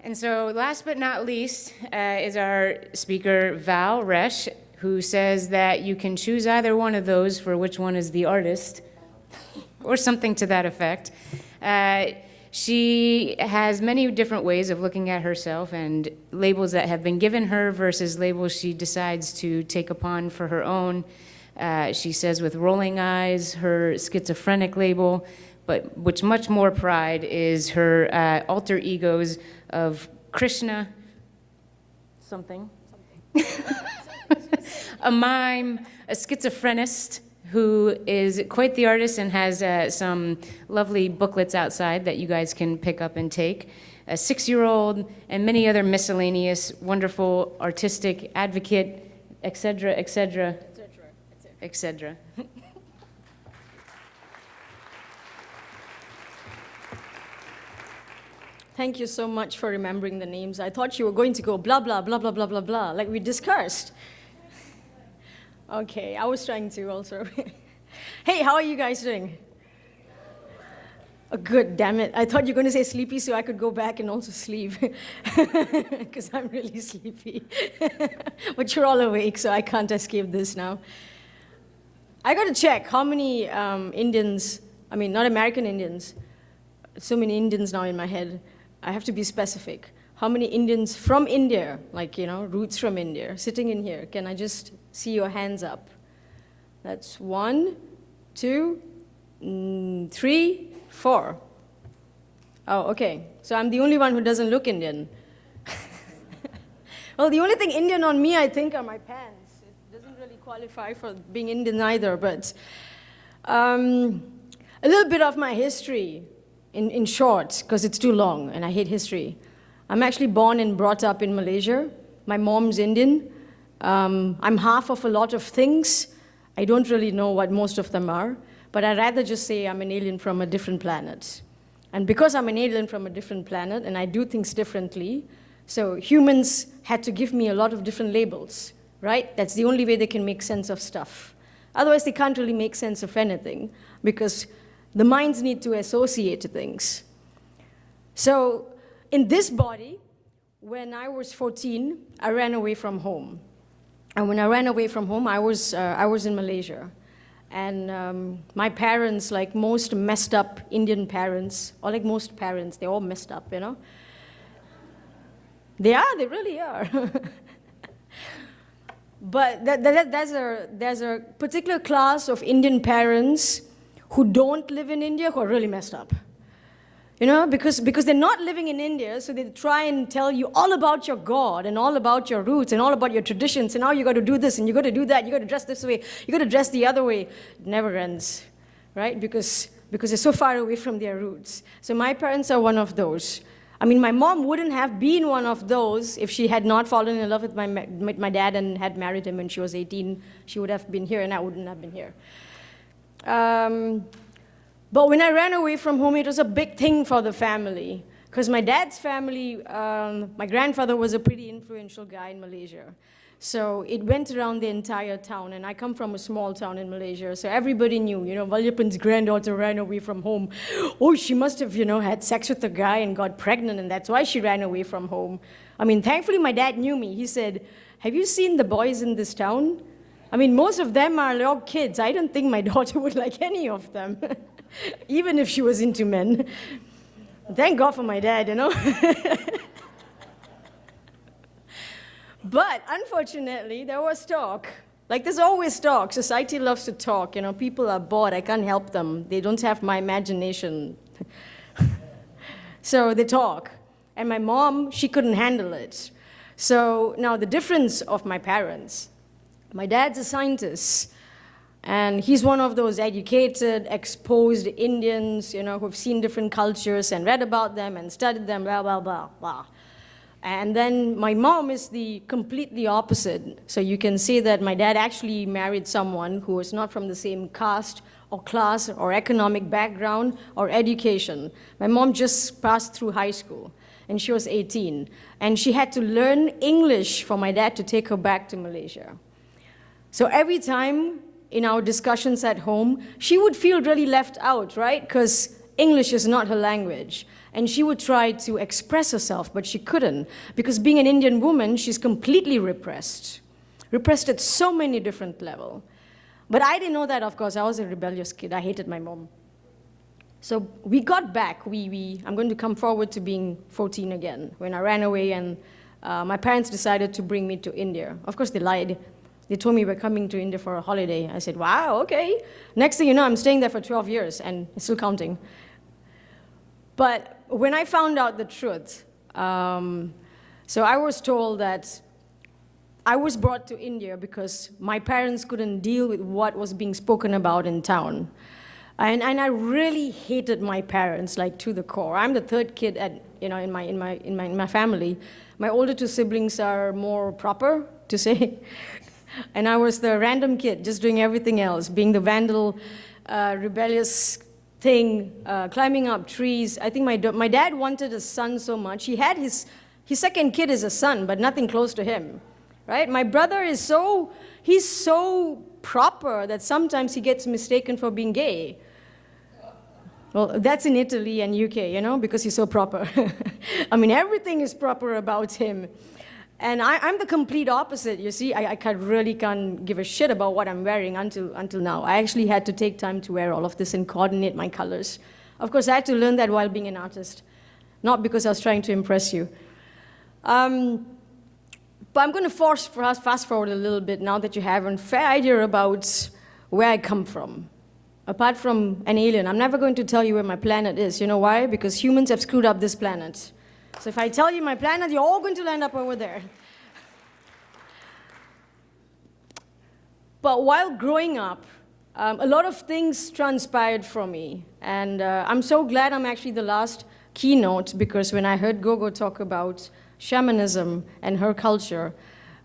And so last but not least is our speaker, Resh, who says that you can choose either one of those for which one is the artist, or something to that effect. She has many different ways of looking at herself and labels that have been given her versus labels she decides to take upon for her own. She says with rolling eyes, her schizophrenic label, but which much more pride is her alter egos of Krishna, something. A mime, a schizophrenist, who is quite the artist and has some lovely booklets outside that you guys can pick up and take. A 6-year-old, and many other miscellaneous, wonderful, artistic advocate, etc., etc., etc. Thank you so much for remembering the names. I thought you were going to go blah, blah, blah, blah, blah, blah, blah, like we discussed. Okay, I was trying to also. Hey, how are you guys doing? Oh, good, damn it. I thought you were going to say sleepy so I could go back and also sleep. Because I'm really sleepy. But you're all awake, so I can't escape this now. I got to check how many Indians, I mean, not American Indians, so many Indians now in my head. I have to be specific. How many Indians from India, like, you know, roots from India, sitting in here? Can I just see your hands up? That's 1, 2, 3, 4. Oh, okay. So I'm the only one who doesn't look Indian. Well, the only thing Indian on me, I think, are my pants. It doesn't really qualify for being Indian either, but a little bit of my history in short, because it's too long and I hate history. I'm actually born and brought up in Malaysia. My mom's Indian. I'm half of a lot of things. I don't really know what most of them are, but I'd rather just say I'm an alien from a different planet. And because I'm an alien from a different planet and I do things differently, so humans had to give me a lot of different labels, right? That's the only way they can make sense of stuff. Otherwise, they can't really make sense of anything because the minds need to associate things. So in this body, when I was 14, I ran away from home. And when I ran away from home, I was in Malaysia. And my parents, like most messed up Indian parents, or like most parents, they're all messed up, you know? They really are. But there's a particular class of Indian parents who don't live in India who are really messed up. You know, because they're not living in India, so they try and tell you all about your God and all about your roots and all about your traditions and now you got to do this and you got to do that, you got to dress this way, you got to dress the other way. It never ends, right? Because they're so far away from their roots. So my parents are one of those. I mean, my mom wouldn't have been one of those if she had not fallen in love with my dad and had married him when she was 18. She would have been here and I wouldn't have been here. But when I ran away from home, it was a big thing for the family. Because my dad's family, my grandfather was a pretty influential guy in Malaysia. So it went around the entire town. And I come from a small town in Malaysia. So everybody knew, you know, Valyapan's granddaughter ran away from home. Oh, she must have, you know, had sex with a guy and got pregnant. And that's why she ran away from home. I mean, thankfully, my dad knew me. He said, have you seen the boys in this town? I mean, most of them are all kids. I don't think my daughter would like any of them. Even if she was into men. Thank God for my dad, you know. But unfortunately, there was talk. Like there's always talk. Society loves to talk. You know, people are bored. I can't help them. They don't have my imagination. So they talk. And my mom, she couldn't handle it. So now the difference of my parents. My dad's a scientist. And he's one of those educated, exposed Indians, you know, who've seen different cultures and read about them and studied them, blah, blah, blah, blah. And then my mom is the completely opposite. So you can say that my dad actually married someone who was not from the same caste or class or economic background or education. My mom just passed through high school, and she was 18. And she had to learn English for my dad to take her back to Malaysia. So every time in our discussions at home, she would feel really left out, right? Because English is not her language. And she would try to express herself, but she couldn't. Because being an Indian woman, she's completely repressed. Repressed at so many different levels. But I didn't know that, of course. I was a rebellious kid. I hated my mom. So we got back. I'm going to come forward to being 14 again, when I ran away and my parents decided to bring me to India. Of course, they lied. They told me we're coming to India for a holiday. I said, wow, okay. Next thing you know, I'm staying there for 12 years and still counting. But when I found out the truth, so I was told that I was brought to India because my parents couldn't deal with what was being spoken about in town. And I really hated my parents, like to the core. I'm the third kid in my family. My older two siblings are more proper, to say. And I was the random kid, just doing everything else, being the vandal, rebellious thing, climbing up trees. I think my dad wanted a son so much. He had his second kid is a son, but nothing close to him. Right? My brother is he's so proper that sometimes he gets mistaken for being gay. Well, that's in Italy and UK, because he's so proper. I mean, everything is proper about him. And I'm the complete opposite, you see. I really can't give a shit about what I'm wearing until now. I actually had to take time to wear all of this and coordinate my colors. Of course, I had to learn that while being an artist, not because I was trying to impress you. But I'm going to fast forward a little bit now that you have a fair idea about where I come from. Apart from an alien, I'm never going to tell you where my planet is. You know why? Because humans have screwed up this planet. So if I tell you my planet, you're all going to land up over there. But while growing up, a lot of things transpired for me. And I'm so glad I'm actually the last keynote, because when I heard Gogo talk about shamanism and her culture,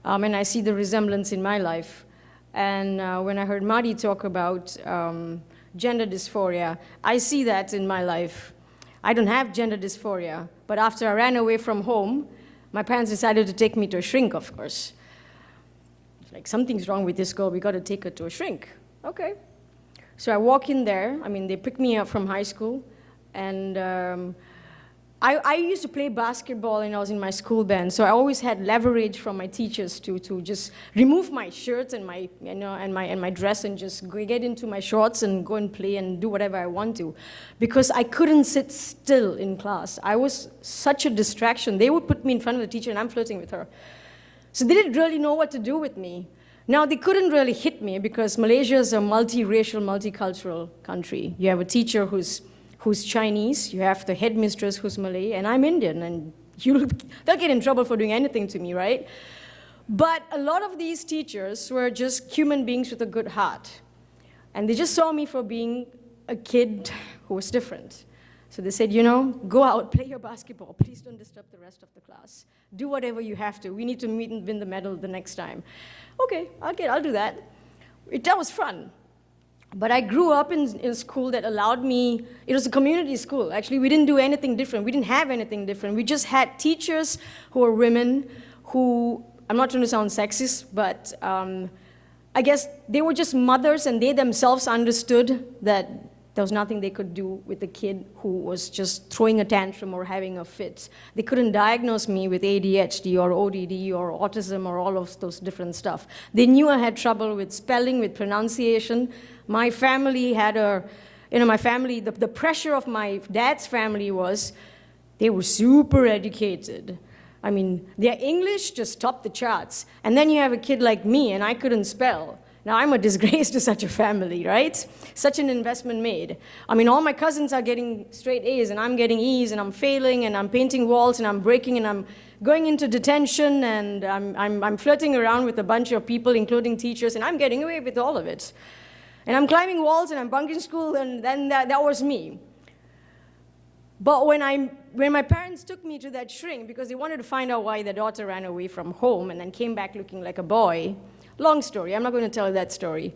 and I see the resemblance in my life. And when I heard Marty talk about gender dysphoria, I see that in my life. I don't have gender dysphoria, but after I ran away from home, my parents decided to take me to a shrink, of course. It's like, something's wrong with this girl, we got to take her to a shrink. Okay. So I walk in there. I mean, they picked me up from high school, and I used to play basketball and I was in my school band, so I always had leverage from my teachers to just remove my shirt and my dress and just get into my shorts and go and play and do whatever I want to, because I couldn't sit still in class. I was such a distraction. They would put me in front of the teacher and I'm flirting with her. So they didn't really know what to do with me. Now, they couldn't really hit me because Malaysia is a multiracial, multicultural country. You have a teacher who's Chinese, you have the headmistress who's Malay, and I'm Indian, and they'll get in trouble for doing anything to me, right? But a lot of these teachers were just human beings with a good heart. And they just saw me for being a kid who was different. So they said, go out, play your basketball. Please don't disturb the rest of the class. Do whatever you have to. We need to meet and win the medal the next time. Okay, I'll do that. That was fun. But I grew up in a school that allowed me, it was a community school. Actually, we didn't do anything different. We didn't have anything different. We just had teachers who were women who, I'm not trying to sound sexist, but I guess they were just mothers, and they themselves understood that there was nothing they could do with a kid who was just throwing a tantrum or having a fit. They couldn't diagnose me with ADHD or ODD or autism or all of those different stuff. They knew I had trouble with spelling, with pronunciation. My family had the pressure of my dad's family was they were super educated. I mean, their English just topped the charts. And then you have a kid like me, and I couldn't spell. Now, I'm a disgrace to such a family, right? Such an investment made. I mean, all my cousins are getting straight A's, and I'm getting E's, and I'm failing, and I'm painting walls, and I'm breaking, and I'm going into detention, and I'm flirting around with a bunch of people, including teachers, and I'm getting away with all of it. And I'm climbing walls, and I'm bunking school, and then that was me. But when my parents took me to that shrink, because they wanted to find out why their daughter ran away from home and then came back looking like a boy, long story, I'm not going to tell that story.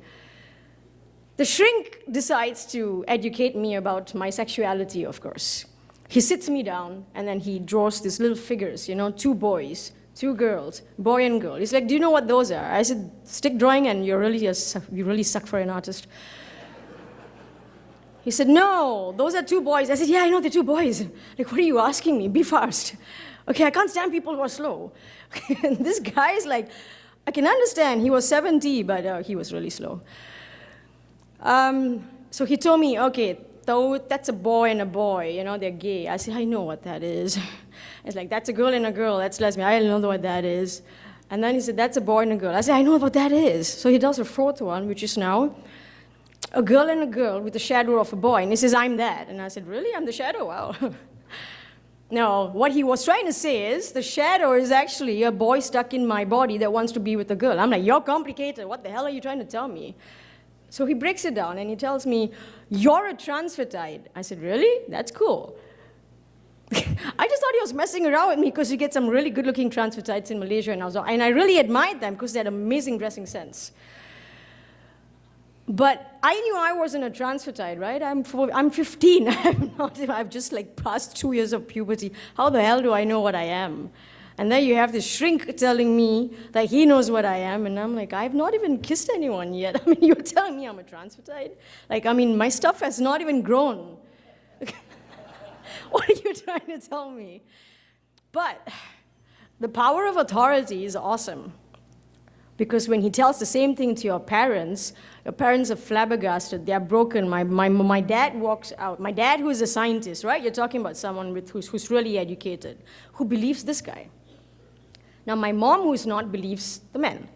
The shrink decides to educate me about my sexuality, of course. He sits me down, and then he draws these little figures, 2 boys, 2 girls, boy and girl. He's like, do you know what those are? I said, stick drawing, and you really suck for an artist. He said, no, those are two boys. I said, yeah, I know they're two boys. Like, what are you asking me? Be fast. Okay, I can't stand people who are slow. And this guy is like, I can understand. He was 70, but he was really slow. So he told me, okay, though that's a boy and a boy, you know, they're gay. I said, I know what that is. It's like, that's a girl and a girl, that's lesbian. I don't know what that is. And then he said, that's a boy and a girl. I said, I know what that is. So he does a fourth one, which is now a girl and a girl with the shadow of a boy. And he says, I'm that. And I said, really? I'm the shadow? Wow. No, what he was trying to say is the shadow is actually a boy stuck in my body that wants to be with a girl. I'm like, you're complicated. What the hell are you trying to tell me? So he breaks it down and he tells me, you're a transvestite. I said, really? That's cool. I just thought he was messing around with me because you get some really good-looking transvestites in Malaysia, and I really admired them because they had amazing dressing sense. But I knew I wasn't a transvestite, right? I'm 15. I've just like passed 2 years of puberty. How the hell do I know what I am? And then you have this shrink telling me that he knows what I am, and I'm like, I've not even kissed anyone yet. I mean, you're telling me I'm a transvestite? Like, I mean, my stuff has not even grown. What are you trying to tell me? But the power of authority is awesome. Because when he tells the same thing to your parents are flabbergasted, they're broken. My dad walks out. My dad, who is a scientist, right? You're talking about someone who's really educated, who believes this guy. Now, my mom, who's not, believes the man.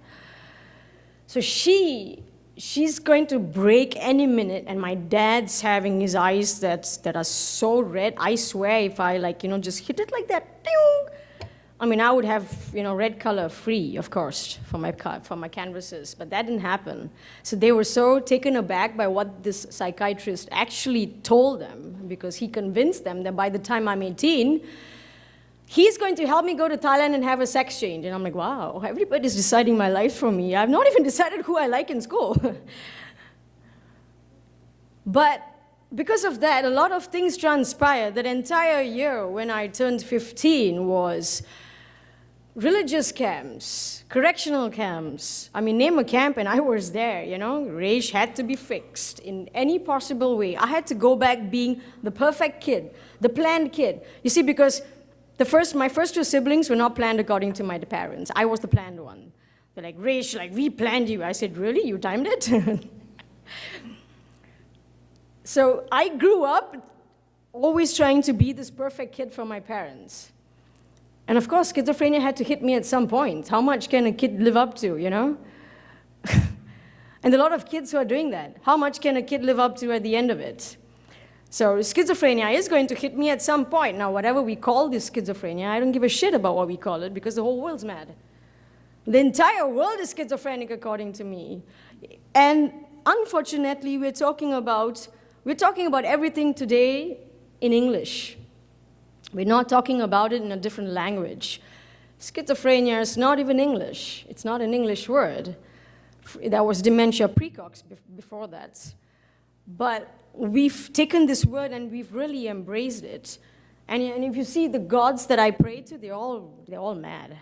So she's going to break any minute, and my dad's having his eyes that are so red. I swear if I just hit it like that, ding, I mean, I would have red color free, of course, for my canvases, but that didn't happen. So they were so taken aback by what this psychiatrist actually told them, because he convinced them that by the time I'm 18, he's going to help me go to Thailand and have a sex change. And I'm like, wow, everybody's deciding my life for me. I've not even decided who I like in school. But because of that, a lot of things transpired. That entire year when I turned 15 was religious camps, correctional camps. I mean, name a camp and I was there, Resh had to be fixed in any possible way. I had to go back being the perfect kid, the planned kid. You see, because my first two siblings were not planned according to my parents. I was the planned one. They're like, Resh, we planned you. I said, really? You timed it? So I grew up always trying to be this perfect kid for my parents. And of course, schizophrenia had to hit me at some point. How much can a kid live up to, And a lot of kids who are doing that. How much can a kid live up to at the end of it? So schizophrenia is going to hit me at some point. Now, whatever we call this schizophrenia, I don't give a shit about what we call it because the whole world's mad. The entire world is schizophrenic according to me. And unfortunately, we're talking about everything today in English. We're not talking about it in a different language. Schizophrenia is not even English. It's not an English word. That was dementia precox before that. But we've taken this word and we've really embraced it. And if you see the gods that I pray to, they're all mad.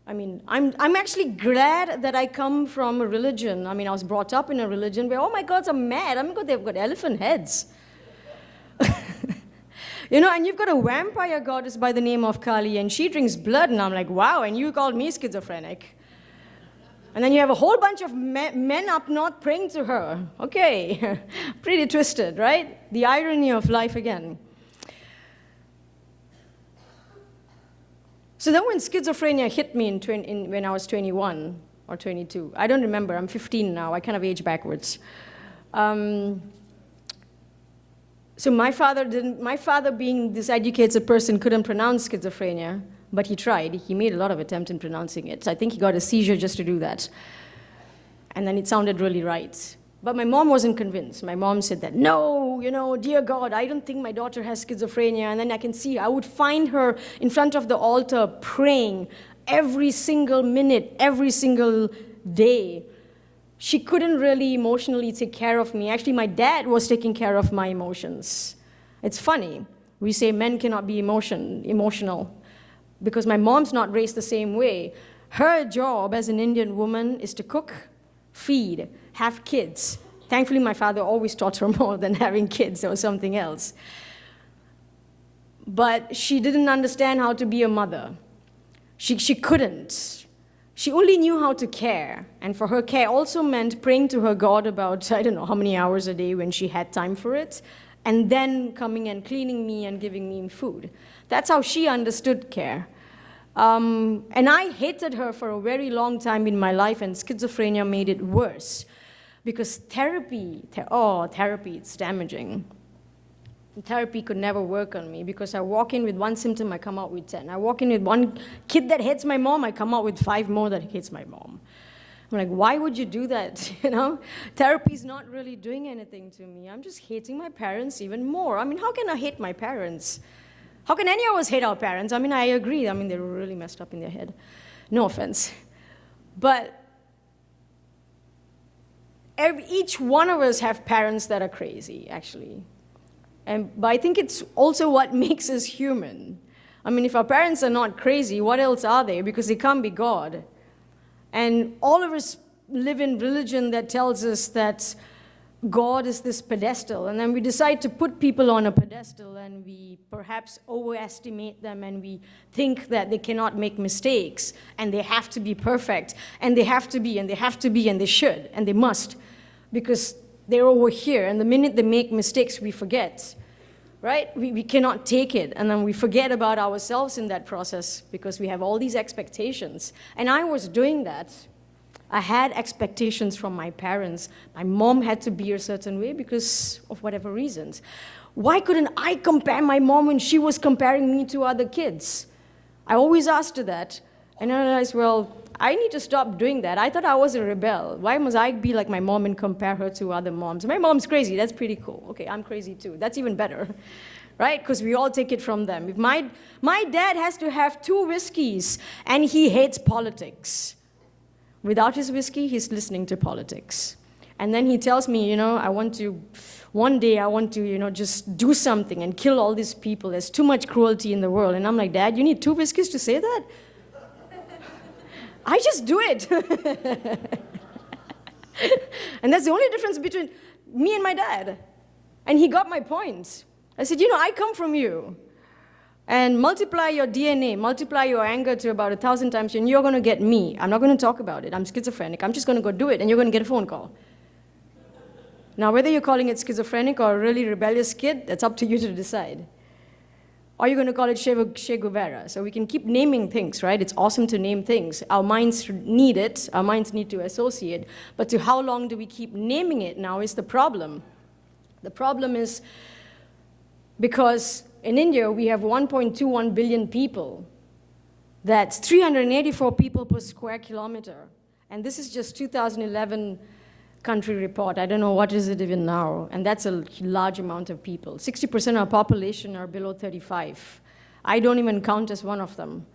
I mean, I'm actually glad that I come from a religion. I mean, I was brought up in a religion where all my gods are mad. I mean, they've got elephant heads. And you've got a vampire goddess by the name of Kali, and she drinks blood, and I'm like, wow, and you called me schizophrenic. And then you have a whole bunch of men up north praying to her. Okay, pretty twisted, right? The irony of life again. So then when schizophrenia hit me when I was 21 or 22, I don't remember, I'm 15 now, I kind of age backwards. So my father being this educated person couldn't pronounce schizophrenia, but he tried. He made a lot of attempts in pronouncing it. So I think he got a seizure just to do that. And then it sounded really right. But my mom wasn't convinced. My mom said that, no, dear God, I don't think my daughter has schizophrenia. And then I would find her in front of the altar praying every single minute, every single day. She couldn't really emotionally take care of me. Actually, my dad was taking care of my emotions. It's funny. We say men cannot be emotional because my mom's not raised the same way. Her job as an Indian woman is to cook, feed, have kids, Thankfully, my father always taught her more than having kids or something else. But she didn't understand how to be a mother. She couldn't. She only knew how to care. And for her, care also meant praying to her God about, I don't know how many hours a day when she had time for it, and then coming and cleaning me and giving me food. That's how she understood care. And I hated her for a very long time in my life, and schizophrenia made it worse. Because therapy, it's damaging. Therapy could never work on me because I walk in with one symptom, I come out with 10. I walk in with one kid that hates my mom, I come out with 5 more that hates my mom. I'm like, why would you do that? You know, therapy's not really doing anything to me. I'm just hating my parents even more. I mean, how can I hate my parents? How can any of us hate our parents? I mean, I agree. I mean, they're really messed up in their head. No offense. But each one of us have parents that are crazy, actually. But I think it's also what makes us human. I mean, if our parents are not crazy, what else are they? Because they can't be God. And all of us live in religion that tells us that God is this pedestal, and then we decide to put people on a pedestal, and we perhaps overestimate them, and we think that they cannot make mistakes, and they have to be perfect, and they have to be, and they have to be, and they should, and they must, because they're over here, and the minute they make mistakes, we forget, right? We cannot take it, and then we forget about ourselves in that process because we have all these expectations. And I was doing that. I had expectations from my parents. My mom had to be a certain way because of whatever reasons. Why couldn't I compare my mom when she was comparing me to other kids? I always asked her that, and I realized, well, I need to stop doing that. I thought I was a rebel. Why must I be like my mom and compare her to other moms? My mom's crazy. That's pretty cool. Okay, I'm crazy too. That's even better, right? Because we all take it from them. If my dad has to have 2 whiskeys and he hates politics. Without his whiskey, he's listening to politics. And then he tells me, one day I want to, just do something and kill all these people. There's too much cruelty in the world. And I'm like, Dad, you need 2 whiskeys to say that? I just do it. And that's the only difference between me and my dad. And he got my point. I said, I come from you. And multiply your DNA, multiply your anger to about 1,000 times, and you're going to get me. I'm not going to talk about it. I'm schizophrenic. I'm just going to go do it, and you're going to get a phone call. Now, whether you're calling it schizophrenic or a really rebellious kid, that's up to you to decide. Or you're going to call it Che Guevara. So we can keep naming things, right? It's awesome to name things. Our minds need it. Our minds need to associate. But to how long do we keep naming it now is the problem. The problem is because in India, we have 1.21 billion people. That's 384 people per square kilometer. And this is just 2011 country report. I don't know what is it even now. And that's a large amount of people. 60% of our population are below 35. I don't even count as one of them.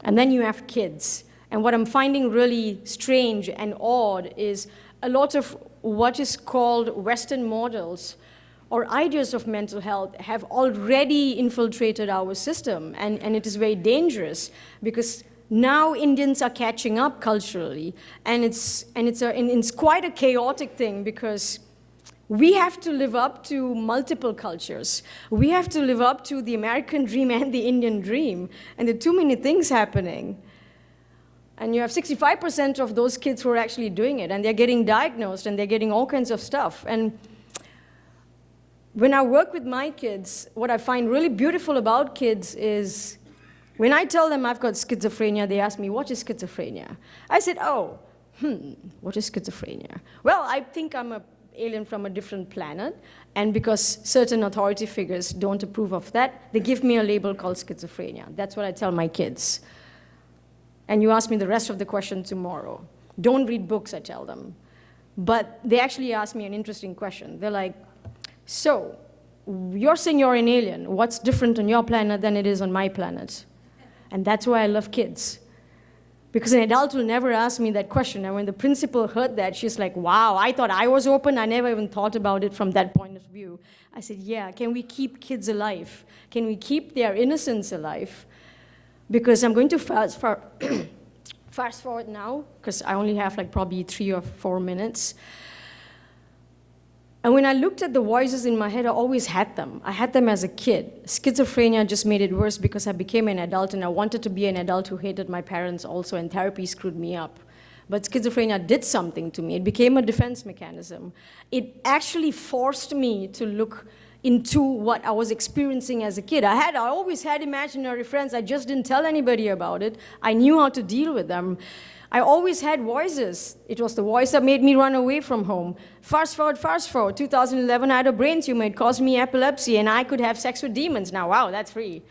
And then you have kids. And what I'm finding really strange and odd is a lot of what is called Western models or ideas of mental health have already infiltrated our system, and it is very dangerous because now Indians are catching up culturally, and it's quite a chaotic thing because we have to live up to multiple cultures. We have to live up to the American dream and the Indian dream, and there are too many things happening. And you have 65% of those kids who are actually doing it, and they're getting diagnosed, and they're getting all kinds of stuff. And when I work with my kids, what I find really beautiful about kids is when I tell them I've got schizophrenia, they ask me, what is schizophrenia? I said, what is schizophrenia? Well, I think I'm an alien from a different planet, and because certain authority figures don't approve of that, they give me a label called schizophrenia. That's what I tell my kids. And you ask me the rest of the question tomorrow. Don't read books, I tell them. But they actually ask me an interesting question. They're like, so, you're saying you're an alien. What's different on your planet than it is on my planet? And that's why I love kids. Because an adult will never ask me that question. And when the principal heard that, she's like, wow, I thought I was open. I never even thought about it from that point of view. I said, yeah, can we keep kids alive? Can we keep their innocence alive? Because I'm going to fast forward now, because I only have like probably 3 or 4 minutes. And when I looked at the voices in my head, I always had them. I had them as a kid. Schizophrenia just made it worse because I became an adult, and I wanted to be an adult who hated my parents also, and therapy screwed me up. But schizophrenia did something to me. It became a defense mechanism. It actually forced me to look into what I was experiencing as a kid. I always had imaginary friends. I just didn't tell anybody about it. I knew how to deal with them. I always had voices. It was the voice that made me run away from home. Fast forward. 2011, I had a brain tumor. It caused me epilepsy, and I could have sex with demons. Now, wow, that's free.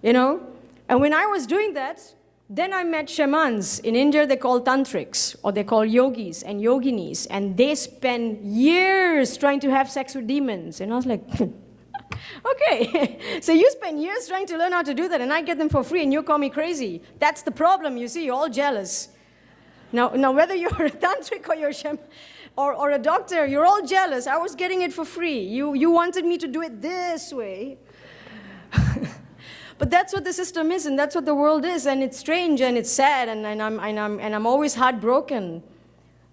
You know? And when I was doing that, then I met shamans. In India, they call tantrics, or they call yogis and yoginis, and they spend years trying to have sex with demons. And I was like, okay, so you spend years trying to learn how to do that, and I get them for free, and you call me crazy. That's the problem, you see, you're all jealous. Now whether you're a tantric or you're a shaman, or a doctor, you're all jealous. I was getting it for free. You wanted me to do it this way. But that's what the system is, and that's what the world is, and it's strange, and it's sad, and I'm always heartbroken.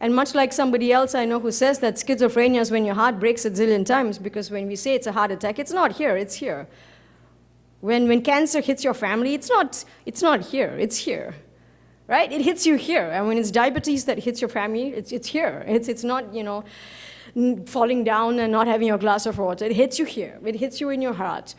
And much like somebody else I know who says that schizophrenia is when your heart breaks a zillion times, because when we say it's a heart attack, it's not here, it's here. When cancer hits your family, it's not here, it's here. Right? It hits you here. And when it's diabetes that hits your family, it's here. It's not, you know, falling down and not having your glass of water. It hits you here. It hits you in your heart.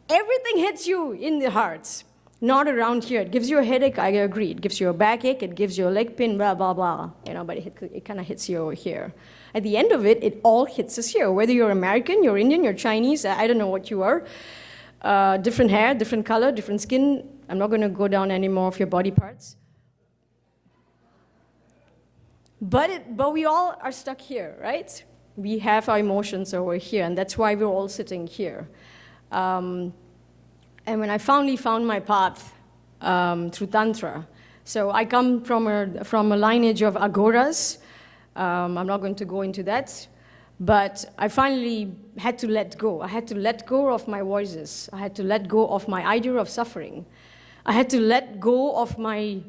Everything hits you in the heart, not around here. It gives you a headache, I agree. It gives you a backache, it gives you a leg pain, blah, blah, blah. You know, but it kind of hits you over here. At the end of it, it all hits us here. Whether you're American, you're Indian, you're Chinese, I don't know what you are. Different hair, different color, different skin. I'm not going to go down any more of your body parts. But we all are stuck here, right? We have our emotions over here, and that's why we're all sitting here. And when I finally found my path through Tantra, so I come from a lineage of agoras. I'm not going to go into that, but I finally had to let go. I had to let go of my voices. I had to let go of my idea of suffering. I had to let go of my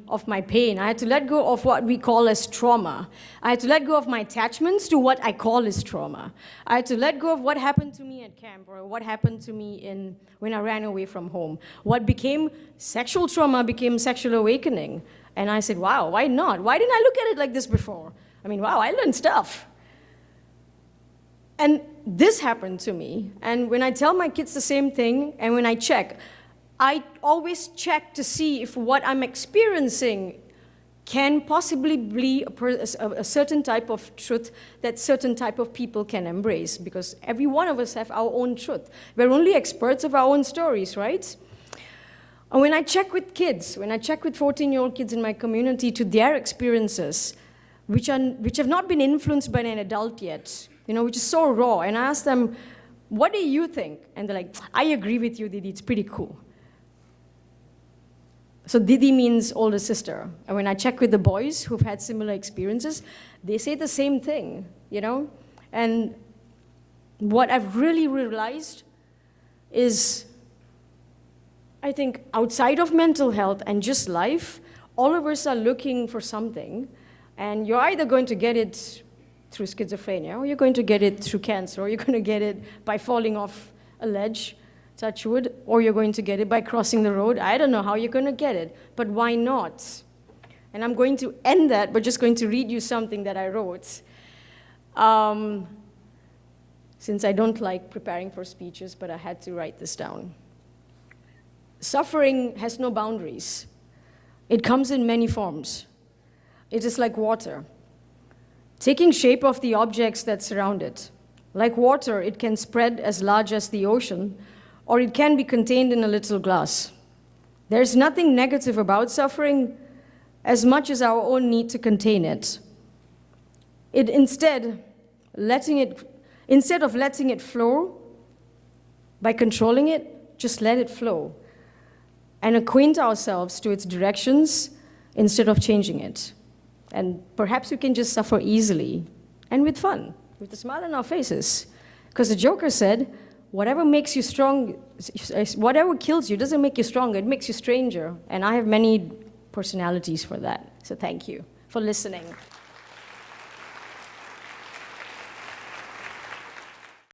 pain. I had to let go of what we call as trauma. I had to let go of my attachments to what I call as trauma. I had to let go of what happened to me at camp, or what happened to me when I ran away from home. What became sexual trauma became sexual awakening. And I said, wow, why not? Why didn't I look at it like this before? I mean, wow, I learned stuff. And this happened to me. And when I tell my kids the same thing, and when I check, I always check to see if what I'm experiencing can possibly be a certain type of truth that certain type of people can embrace, because every one of us have our own truth. We're only experts of our own stories, right? And when I check with kids, when I check with 14-year-old kids in my community to their experiences, which have not been influenced by an adult yet, you know, which is so raw, and I ask them, what do you think? And they're like, I agree with you, Didi, it's pretty cool. So Didi means older sister. And when I check with the boys who've had similar experiences, they say the same thing, you know? And what I've really realized is, I think outside of mental health and just life, all of us are looking for something, and you're either going to get it through schizophrenia, or you're going to get it through cancer, or you're going to get it by falling off a ledge, touch wood, or you're going to get it by crossing the road. I don't know how you're going to get it, but why not? And I'm going to end that by just going to read you something that I wrote. Since I don't like preparing for speeches, but I had to write this down. Suffering has no boundaries. It comes in many forms. It is like water, taking shape of the objects that surround it. Like water, it can spread as large as the ocean, or it can be contained in a little glass. There's nothing negative about suffering as much as our own need to contain it. Instead of letting it flow, by controlling it, just let it flow and acquaint ourselves to its directions instead of changing it. And perhaps we can just suffer easily and with fun, with a smile on our faces. Because the Joker said, whatever makes you strong, whatever kills you doesn't make you stronger, it makes you stranger. And I have many personalities for that. So thank you for listening.